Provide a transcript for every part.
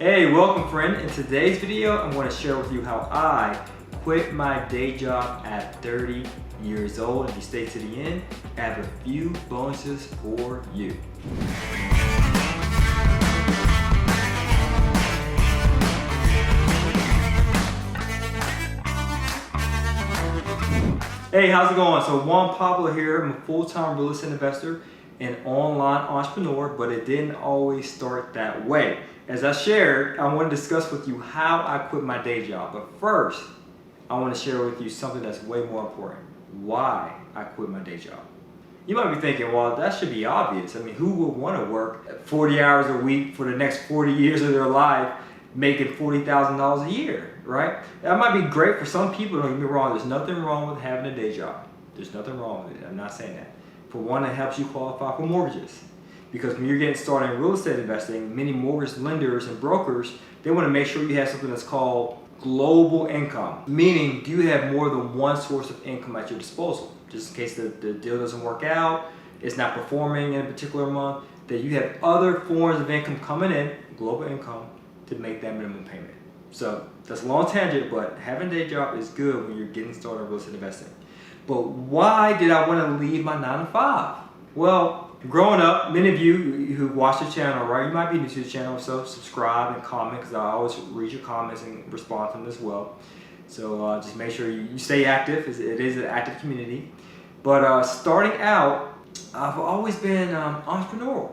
Hey, welcome friend. In today's video, I'm going to share with you how I quit my day job at 30 years old. If you stay to the end, I have a few bonuses for you. Hey, how's it going? So Juan, Pablo here. I'm a full-time real estate investor and online entrepreneur, but it didn't always start that way. As I shared, I want to discuss with you how I quit my day job. But first, I want to share with you something that's way more important. Why I quit my day job. You might be thinking, well, that should be obvious. I mean, who would want to work 40 hours a week for the next 40 years of their life, making $40,000 a year, right? That might be great for some people, don't get me wrong. There's nothing wrong with having a day job. There's nothing wrong with it. I'm not saying that. For one, it helps you qualify for mortgages. Because when you're getting started in real estate investing, many mortgage lenders and brokers, they want to make sure you have something that's called global income. Meaning, do you have more than one source of income at your disposal? Just in case the deal doesn't work out, it's not performing in a particular month, that you have other forms of income coming in, global income, to make that minimum payment. So that's a long tangent, but having a day job is good when you're getting started in real estate investing. But why did I want to leave my 9 to 5? Well, growing up, many of you who watch the channel, right, you might be new to the channel, so subscribe and comment, because I always read your comments and respond to them as well. So just make sure you stay active. It is an active community. But starting out, I've always been entrepreneurial.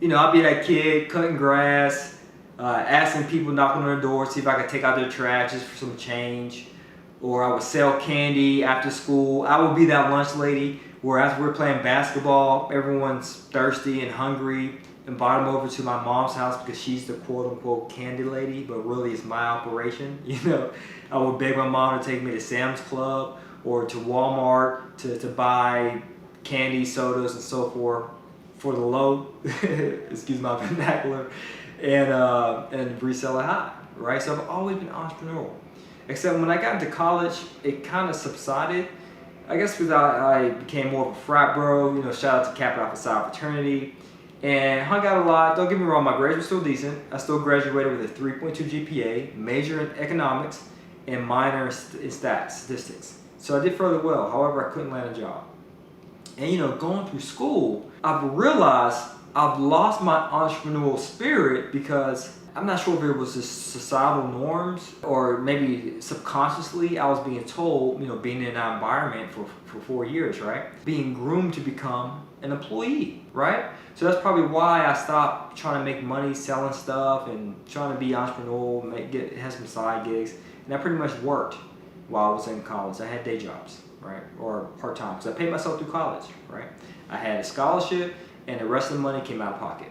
You know, I'll be that kid cutting grass, asking people knocking on their door, see if I could take out their trash just for some change. Or I would sell candy after school. I would be that lunch lady where as we're playing basketball, everyone's thirsty and hungry, invite them over to my mom's house because she's the quote unquote candy lady, but really it's my operation. You know, I would beg my mom to take me to Sam's Club or to Walmart to buy candy, sodas, and so forth for the low, excuse my vernacular, and resell it high, right? So I've always been entrepreneurial. Except when I got into college, it kind of subsided. I guess because I became more of a frat bro, you know, shout out to Kappa Alpha Psi fraternity, and hung out a lot. Don't get me wrong, my grades were still decent. I still graduated with a 3.2 GPA, major in economics, and minor in statistics. So I did fairly well. However, I couldn't land a job. And you know, going through school, I've realized I've lost my entrepreneurial spirit because I'm not sure if it was just societal norms or maybe subconsciously I was being told, you know, being in that environment for 4 years, right? Being groomed to become an employee, right? So that's probably why I stopped trying to make money selling stuff and trying to be entrepreneurial, have some side gigs. And that pretty much worked while I was in college. I had day jobs, right? Or part-time, because I paid myself through college, right? I had a scholarship and the rest of the money came out of pocket.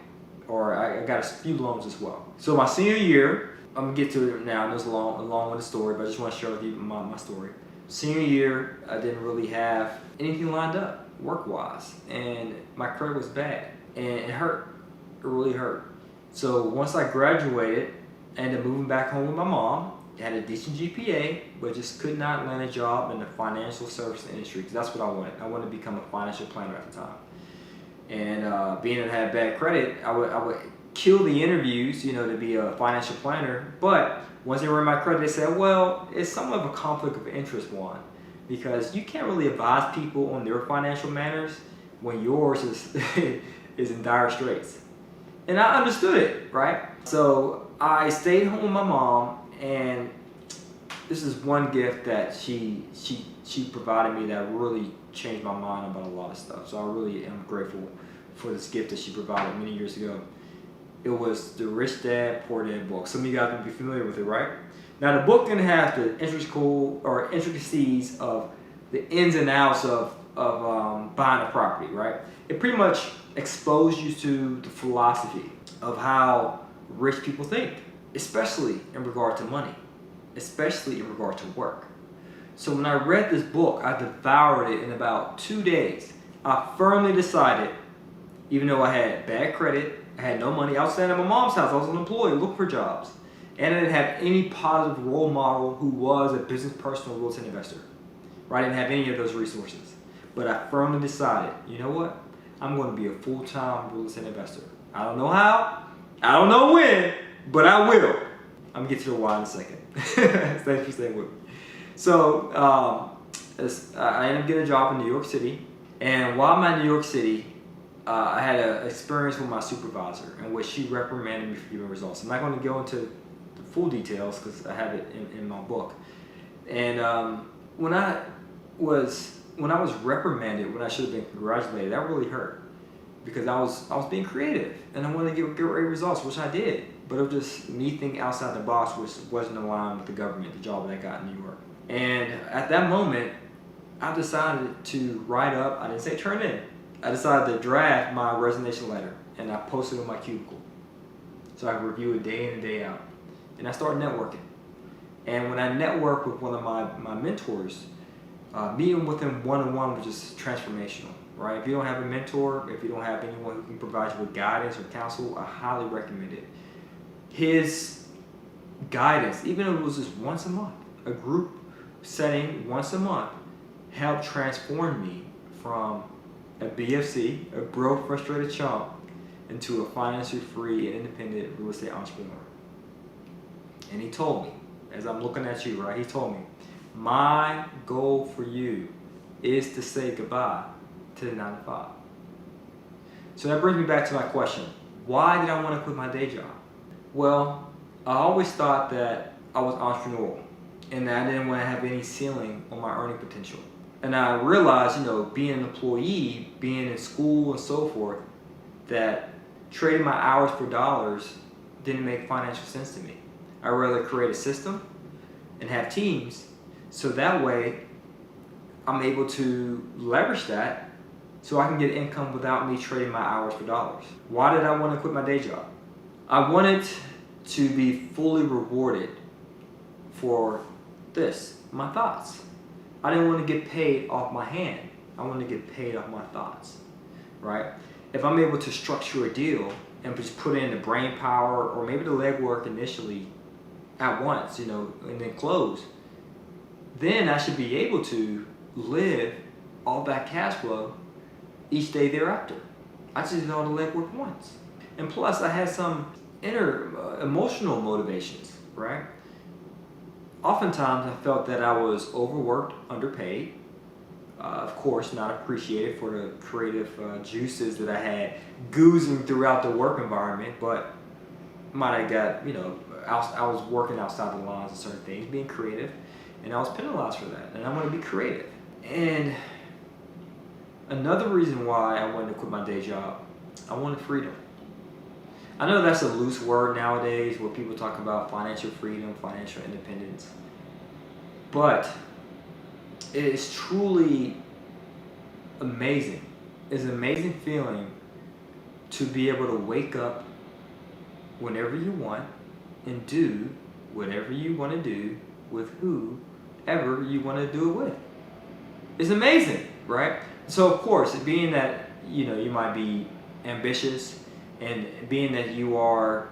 Or I got a few loans as well. So my senior year, I'm gonna get to it now. There's a long with the story, but I just want to share with you my story. Senior year, I didn't really have anything lined up work-wise, and my credit was bad, and it hurt. It really hurt. So once I graduated, I ended up moving back home with my mom. I had a decent GPA, but just could not land a job in the financial service industry because that's what I wanted. I wanted to become a financial planner at the time. And being that I had bad credit, I would kill the interviews, you know, to be a financial planner. But once they were in my credit, they said, well, it's somewhat of a conflict of interest, Juan, because you can't really advise people on their financial matters when yours is is in dire straits. And I understood it, right? So I stayed home with my mom, and this is one gift that she provided me that really changed my mind about a lot of stuff. So I really am grateful for this gift that she provided many years ago. It was the Rich Dad, Poor Dad book. Some of you guys will be familiar with it, right? Now the book didn't have the intricacies of the ins and outs of buying a property, right? It pretty much exposed you to the philosophy of how rich people think, especially in regard to money, especially in regard to work. So when I read this book, I devoured it in about 2 days. I firmly decided, even though I had bad credit, I had no money, I was staying at my mom's house, I was unemployed, looking for jobs. And I didn't have any positive role model who was a business person or real estate investor. Right? I didn't have any of those resources. But I firmly decided, you know what? I'm going to be a full-time real estate investor. I don't know how, I don't know when, but I will. I'm gonna get to the why in a second. Thanks for staying with me. So I ended up getting a job in New York City, and while I'm in New York City, I had an experience with my supervisor in which she reprimanded me for giving results. I'm not going to go into the full details because I have it in my book. And when I was reprimanded when I should have been congratulated, that really hurt because I was being creative and I wanted to get great results, which I did. But it was just me thinking outside the box, which wasn't aligned with the government, the job that I got in New York. And at that moment, I decided to write up. I didn't say turn in. I decided to draft my resignation letter and I posted it in my cubicle so I could review it day in and day out. And I started networking. And when I networked with one of my mentors, meeting with him one-on-one was just transformational, right? If you don't have a mentor, if you don't have anyone who can provide you with guidance or counsel, I highly recommend it. His guidance, even if it was just once a month, a group setting once a month, helped transform me from a BFC, a broke, frustrated chump, into a financially free and independent real estate entrepreneur. And he told me, as I'm looking at you, right, he told me, my goal for you is to say goodbye to the 9 to 5. So that brings me back to my question. Why did I want to quit my day job? Well, I always thought that I was entrepreneurial and that I didn't want to have any ceiling on my earning potential. And I realized, being an employee, being in school and so forth, that trading my hours for dollars didn't make financial sense to me. I'd rather create a system and have teams so that way I'm able to leverage that so I can get income without me trading my hours for dollars. Why did I want to quit my day job? I wanted to be fully rewarded for this, my thoughts. I didn't want to get paid off my hand. I wanted to get paid off my thoughts, right? If I'm able to structure a deal and just put in the brain power or maybe the legwork initially at once, and then close, then I should be able to live off that cash flow each day thereafter. I just did all the legwork once. And plus I had some inner emotional motivations, right? Oftentimes I felt that I was overworked, underpaid, of course not appreciated for the creative juices that I had goozing throughout the work environment, but might have got, I was working outside the lines of certain things, being creative, and I was penalized for that, and I want to be creative. And another reason why I wanted to quit my day job, I wanted freedom. I know that's a loose word nowadays where people talk about financial freedom, financial independence, but it is truly amazing. It's an amazing feeling to be able to wake up whenever you want and do whatever you want to do with whoever you want to do it with. It's amazing, right? So of course, being that you might be ambitious, and being that you are,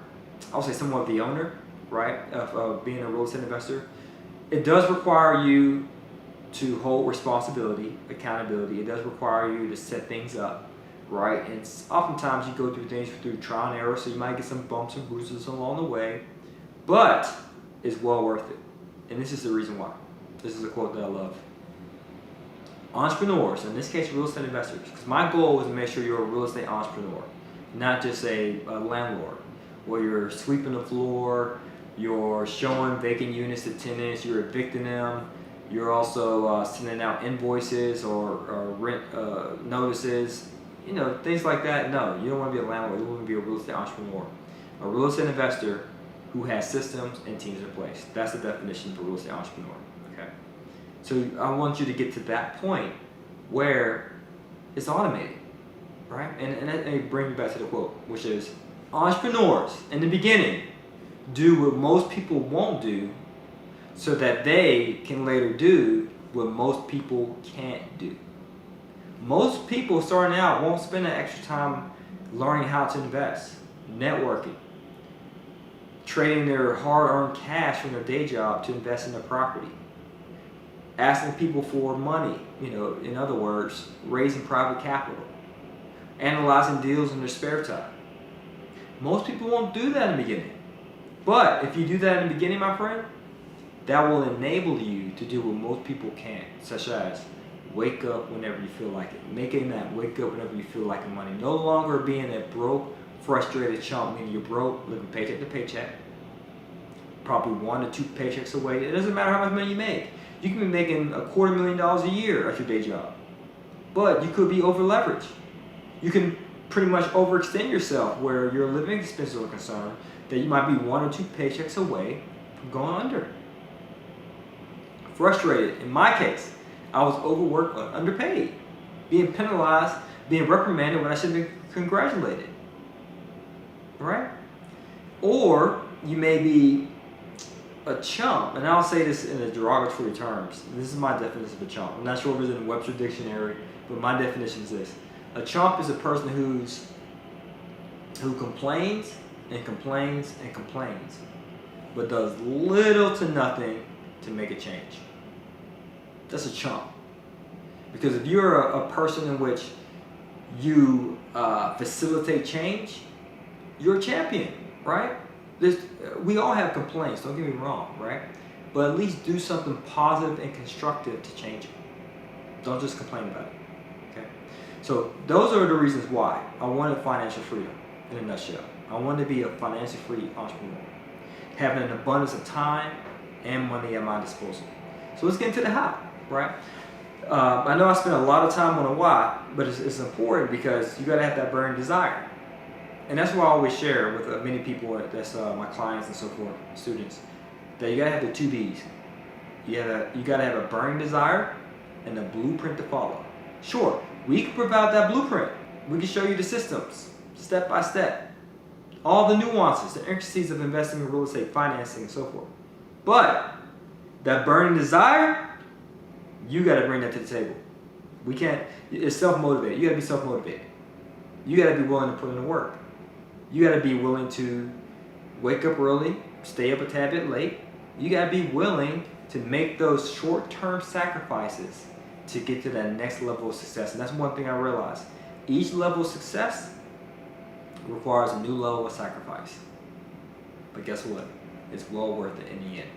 I'll say, somewhat the owner, right, of being a real estate investor, it does require you to hold responsibility, accountability. It does require you to set things up, right? And oftentimes you go through things through trial and error, so you might get some bumps and bruises along the way, but it's well worth it. And this is the reason why. This is a quote that I love. Entrepreneurs, in this case real estate investors, because my goal is to make sure you're a real estate entrepreneur, not just a landlord, where you're sweeping the floor, you're showing vacant units to tenants, you're evicting them, you're also sending out invoices or rent notices, things like that. No, you don't want to be a landlord, you want to be a real estate entrepreneur. A real estate investor who has systems and teams in place. That's the definition of a real estate entrepreneur, okay? So I want you to get to that point where it's automated. Right? And that brings me back to the quote, which is, entrepreneurs in the beginning do what most people won't do so that they can later do what most people can't do. Most people starting out won't spend that extra time learning how to invest, networking, trading their hard-earned cash from their day job to invest in their property, asking people for money, in other words, raising private capital, analyzing deals in their spare time. Most people won't do that in the beginning. But if you do that in the beginning, my friend, that will enable you to do what most people can't, such as wake up whenever you feel like it. Making that wake up whenever you feel like the money. No longer being a broke, frustrated chump, meaning you're broke, living paycheck to paycheck. Probably 1 to 2 paychecks away. It doesn't matter how much money you make. You can be making $250,000 a year at your day job. But you could be over leveraged. You can pretty much overextend yourself where your living expenses are concerned, that you might be 1 or 2 paychecks away from going under. Frustrated. In my case, I was overworked, underpaid, being penalized, being reprimanded when I should have been congratulated. Right? Or you may be a chump, and I'll say this in a derogatory terms. This is my definition of a chump. I'm not sure if it's in the Webster Dictionary, but my definition is this. A chump is a person who complains and complains and complains, but does little to nothing to make a change. That's a chump. Because if you're a person in which you facilitate change, you're a champion, right? We all have complaints, don't get me wrong, right? But at least do something positive and constructive to change it. Don't just complain about it, okay? So those are the reasons why I wanted financial freedom in a nutshell. I wanted to be a financially free entrepreneur, having an abundance of time and money at my disposal. So let's get into the how, right? I know I spent a lot of time on the why, but it's important because you gotta have that burning desire. And that's why I always share with many people, that's my clients and so forth, students, that you gotta have the 2 B's. You gotta have a burning desire and a blueprint to follow. Sure, we can provide that blueprint. We can show you the systems, step by step, all the nuances, the intricacies of investing in real estate, financing, and so forth. But that burning desire, you gotta bring that to the table. We can't, it's self-motivated. You gotta be self-motivated. You gotta be willing to put in the work. You gotta be willing to wake up early, stay up a tad bit late. You gotta be willing to make those short-term sacrifices to get to that next level of success. And that's one thing I realized. Each level of success requires a new level of sacrifice. But guess what? It's well worth it in the end.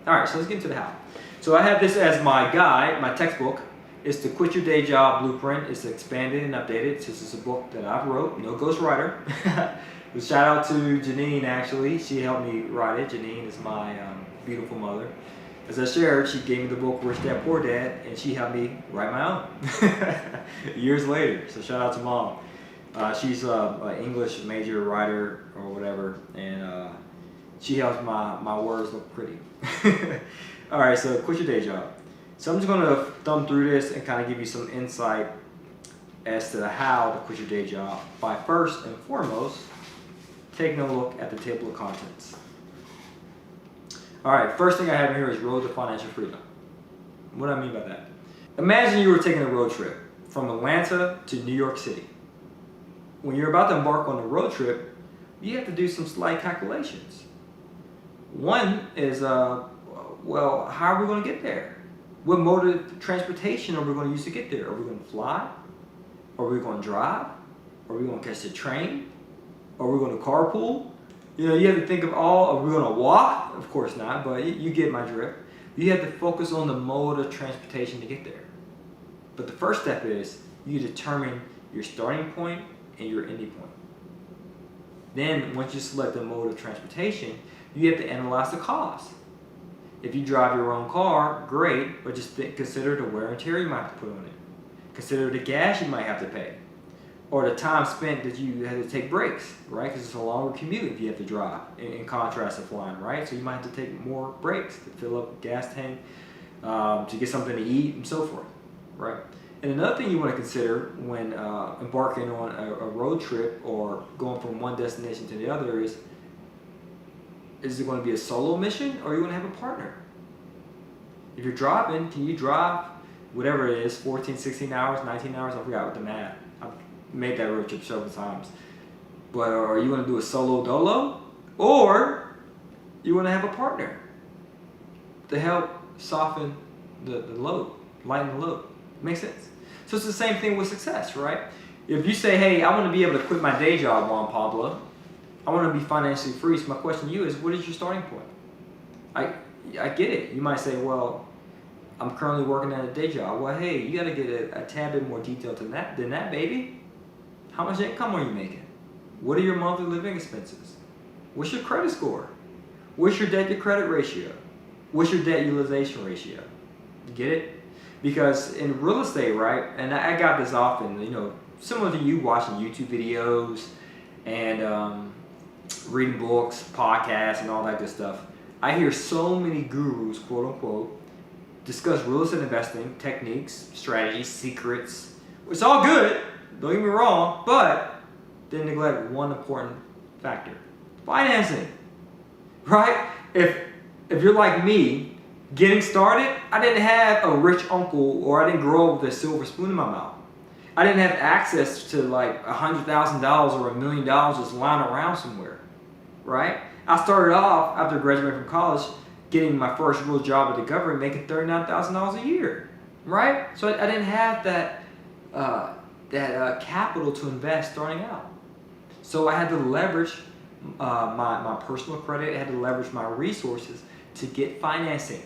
All right, so let's get into the how. So I have this as my guide, my textbook. It's the Quit Your Day Job Blueprint. It's expanded and updated. This is a book that I wrote, no ghostwriter. Shout out to Janine, actually. She helped me write it. Janine is my beautiful mother. As I shared, she gave me the book Rich Dad Poor Dad, and she helped me write my own years later. So shout out to Mom. She's an English major writer or whatever, and she helps my words look pretty. All right, so quit your day job. So I'm just going to thumb through this and kind of give you some insight as to how to quit your day job by first and foremost taking a look at the table of contents. All right, first thing I have here is Road to Financial Freedom. What do I mean by that? Imagine you were taking a road trip from Atlanta to New York City. When you're about to embark on the road trip, you have to do some slight calculations. One is, well, how are we going to get there? What mode of transportation are we going to use to get there? Are we going to fly? Are we going to drive? Are we going to catch the train? Are we going to carpool? You know, you have to think of all, are we going to walk? Of course not, but you get my drift. You have to focus on the mode of transportation to get there. But the first step is you determine your starting point and your ending point. Then once you select the mode of transportation, you have to analyze the cost. If you drive your own car, great, but just consider the wear and tear you might have to put on it. Consider the gas you might have to pay. Or the time spent that you had to take breaks, right? Because it's a longer commute if you have to drive, in contrast to flying, right? So you might have to take more breaks to fill up a gas tank, to get something to eat, and so forth, right? And another thing you want to consider when embarking on a road trip or going from one destination to the other is it going to be a solo mission or are you going to have a partner? If you're driving, can you drive whatever it is, 14, 16 hours, 19 hours? I forgot what the math. I've made that road trip several times. But are you going to do a solo dolo? Or you want to have a partner to help soften the load, lighten the load. Makes sense? So it's the same thing with success, right? If you say, hey, I want to be able to quit my day job, Juan Pablo, I want to be financially free. So my question to you is, what is your starting point? I get it. You might say, well, I'm currently working at a day job. Well, hey, you got to get a tad bit more detailed than that, baby. How much income are you making? What are your monthly living expenses? What's your credit score? What's your debt to credit ratio? What's your debt utilization ratio? You get it? Because in real estate, right, and I got this often, you know, similar to you watching YouTube videos and reading books, podcasts, and all that good stuff. I hear so many gurus, quote unquote, discuss real estate investing techniques, strategies, secrets. It's all good, don't get me wrong, but they neglect one important factor: financing. Right? If you're like me, getting started, I didn't have a rich uncle, or I didn't grow up with a silver spoon in my mouth. I didn't have access to like $100,000 or $1 million just lying around somewhere. Right? I started off after graduating from college, getting my first real job at the government, making $39,000 a year. Right? So I didn't have that capital to invest starting out. So I had to leverage my personal credit. I had to leverage my resources to get financing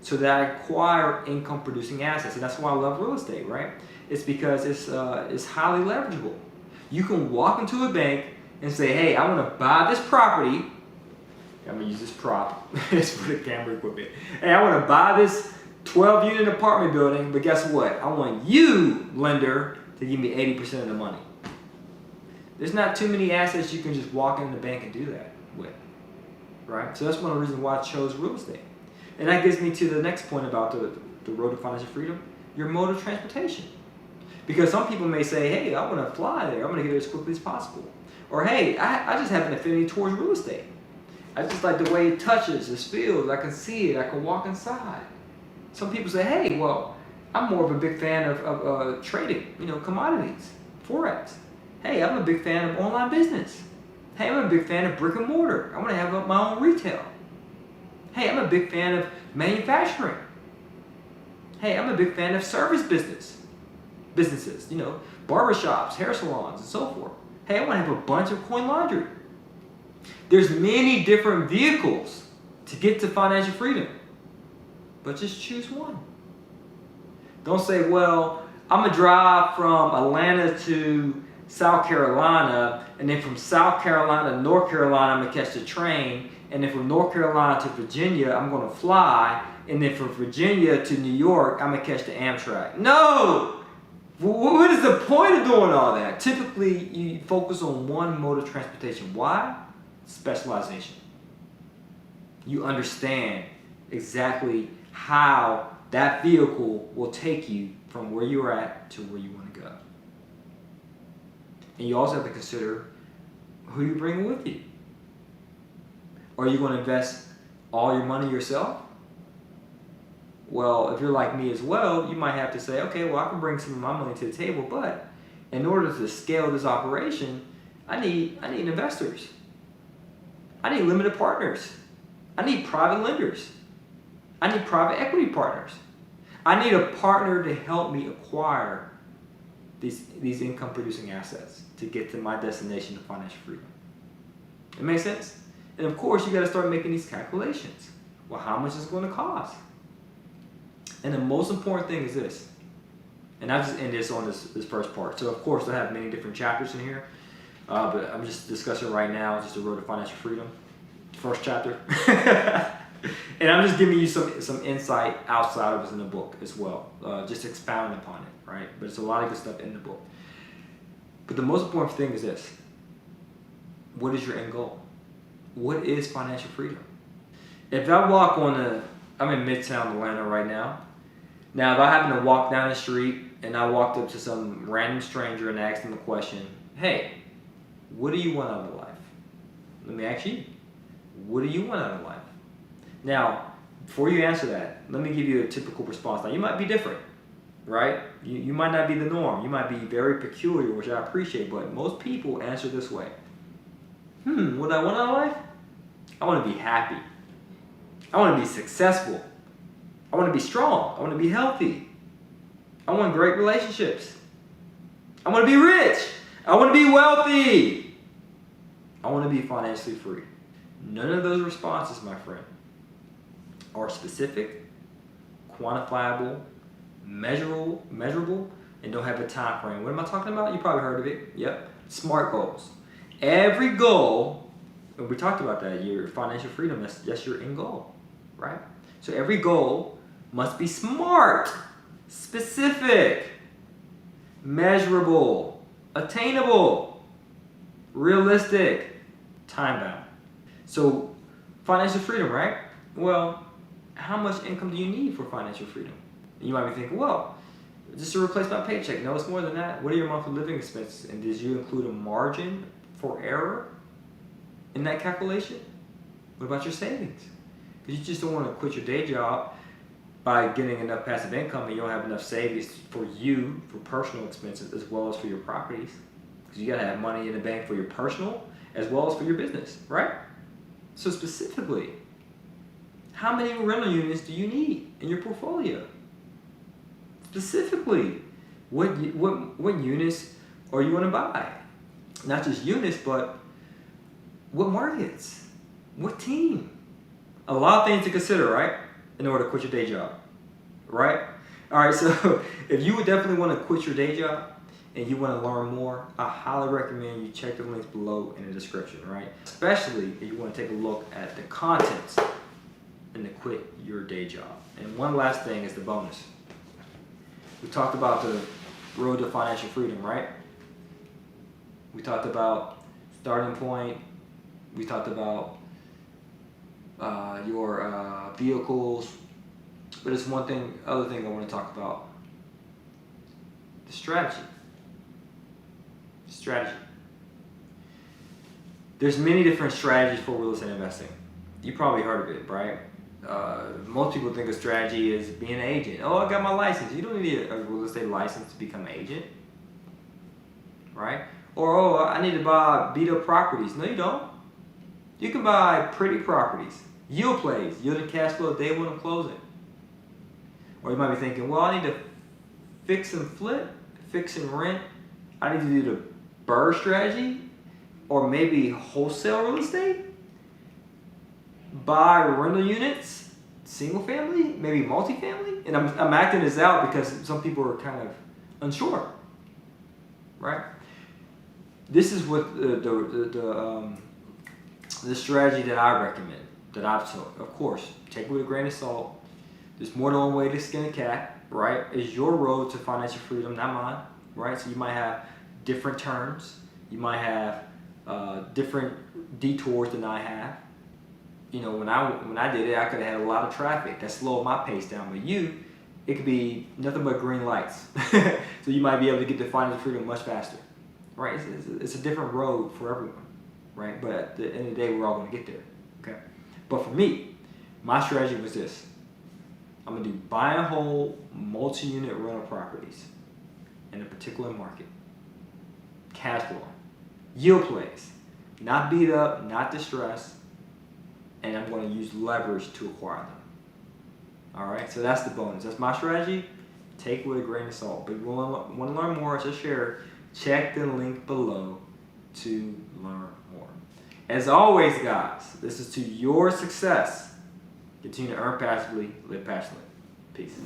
so that I acquire income producing assets. And that's why I love real estate, right? It's because it's highly leverageable. You can walk into a bank and say, hey, I want to buy this property. I'm going to use this prop. It's for the camera equipment. Hey, I want to buy this 12-unit apartment building, but guess what? I want you, lender, to give me 80% of the money. There's not too many assets you can just walk in the bank and do that with, right? So that's one of the reasons why I chose real estate. And that gets me to the next point about the road to financial freedom, your mode of transportation. Because some people may say, hey, I want to fly there. I'm going to get there as quickly as possible. Or, hey, I just have an affinity towards real estate. I just like the way it touches, it feels, I can see it, I can walk inside. Some people say, hey, well, I'm more of a big fan of trading, you know, commodities, Forex. Hey, I'm a big fan of online business. Hey, I'm a big fan of brick and mortar. I want to have my own retail. Hey, I'm a big fan of manufacturing. Hey, I'm a big fan of service businesses, you know, barbershops, hair salons, and so forth. Hey, I want to have a bunch of coin laundry. There's many different vehicles to get to financial freedom, but just choose one. Don't say, well, I'm going to drive from Atlanta to South Carolina, and then from South Carolina to North Carolina, I'm going to catch the train, and then from North Carolina to Virginia, I'm going to fly, and then from Virginia to New York, I'm going to catch the Amtrak. No! What is the point of doing all that? Typically, you focus on one mode of transportation. Why? Specialization. You understand exactly how that vehicle will take you from where you're at to where you want to go. And you also have to consider who you bring with you. Are you going to invest all your money yourself? Well, if you're like me as well, you might have to say, okay, well, I can bring some of my money to the table, but in order to scale this operation, I need investors. I need limited partners. I need private lenders. I need private equity partners. I need a partner to help me acquire these income producing assets to get to my destination of financial freedom. It makes sense? And of course, you got to start making these calculations. Well, how much is it going to cost? And the most important thing is this, and I'll just end this on this first part. So of course, I have many different chapters in here, but I'm just discussing right now just the road to financial freedom, first chapter. And I'm just giving you some insight outside of what's in the book as well, just expounding upon it, right? But it's a lot of good stuff in the book. But the most important thing is this: what is your end goal? What is financial freedom? If I walk I'm in Midtown Atlanta right now. Now, if I happen to walk down the street and I walked up to some random stranger and asked them a question, hey, what do you want out of life? Let me ask you, what do you want out of life? Now, before you answer that, let me give you a typical response. Now, you might be different, right? You might not be the norm. You might be very peculiar, which I appreciate, but most people answer this way. What I want out of life? I want to be happy. I want to be successful. I want to be strong. I want to be healthy. I want great relationships. I want to be rich. I want to be wealthy. I want to be financially free. None of those responses, my friend, are specific, quantifiable, measurable, and don't have a time frame. What am I talking about? You probably heard of it. Yep. SMART goals. Every goal, and we talked about that, your financial freedom, that's your end goal, right? So every goal must be SMART, specific, measurable, attainable, realistic, time-bound. So financial freedom, right? Well, how much income do you need for financial freedom? You might be thinking, well, just to replace my paycheck. No, it's more than that. What are your monthly living expenses? And did you include a margin for error in that calculation? What about your savings? Because you just don't want to quit your day job by getting enough passive income and you don't have enough savings for you, for personal expenses, as well as for your properties. Because you got to have money in the bank for your personal as well as for your business, right? So specifically, how many rental units do you need in your portfolio? Specifically, what units are you going to buy? Not just units, but what markets? What team? A lot of things to consider, right? In order to quit your day job, right? All right, so if you would definitely want to quit your day job and you want to learn more, I highly recommend you check the links below in the description, right? Especially if you want to take a look at the contents and to quit your day job. And one last thing is the bonus. We talked about the road to financial freedom, right? We talked about starting point. We talked about your vehicles. But there's other thing I want to talk about. The strategy. There's many different strategies for real estate investing. You probably heard of it, right? Most people think a strategy is being an agent. Oh, I got my license. You don't need a real estate license to become an agent, right? Or, oh, I need to buy beat up properties. No, you don't. You can buy pretty properties, yield plays, yielding cash flow day one of closing. Or you might be thinking, well, I need to fix and flip, fix and rent. I need to do the BRRRR strategy, or maybe wholesale real estate. Buy rental units, single family, maybe multifamily. And I'm acting this out because some people are kind of unsure, right? This is what the strategy that I recommend, that I've took. Of course, take it with a grain of salt. There's more than one way to skin a cat, right? It's your road to financial freedom, not mine, right? So you might have different turns. You might have different detours than I have. You know, when I did it, I could have had a lot of traffic. That slowed my pace down. But it could be nothing but green lights. So you might be able to get to financial freedom much faster, right? It's a different road for everyone, right? But at the end of the day, we're all going to get there, okay? But for me, my strategy was this. I'm going to do buy and hold multi-unit rental properties in a particular market. Cash flow. Yield plays. Not beat up, not distressed. And I'm going to use leverage to acquire them. All right, so that's the bonus. That's my strategy. Take it with a grain of salt. But if you want to learn more, as I shared, check the link below to learn more. As always, guys, this is to your success. Continue to earn passively, live passionately. Peace.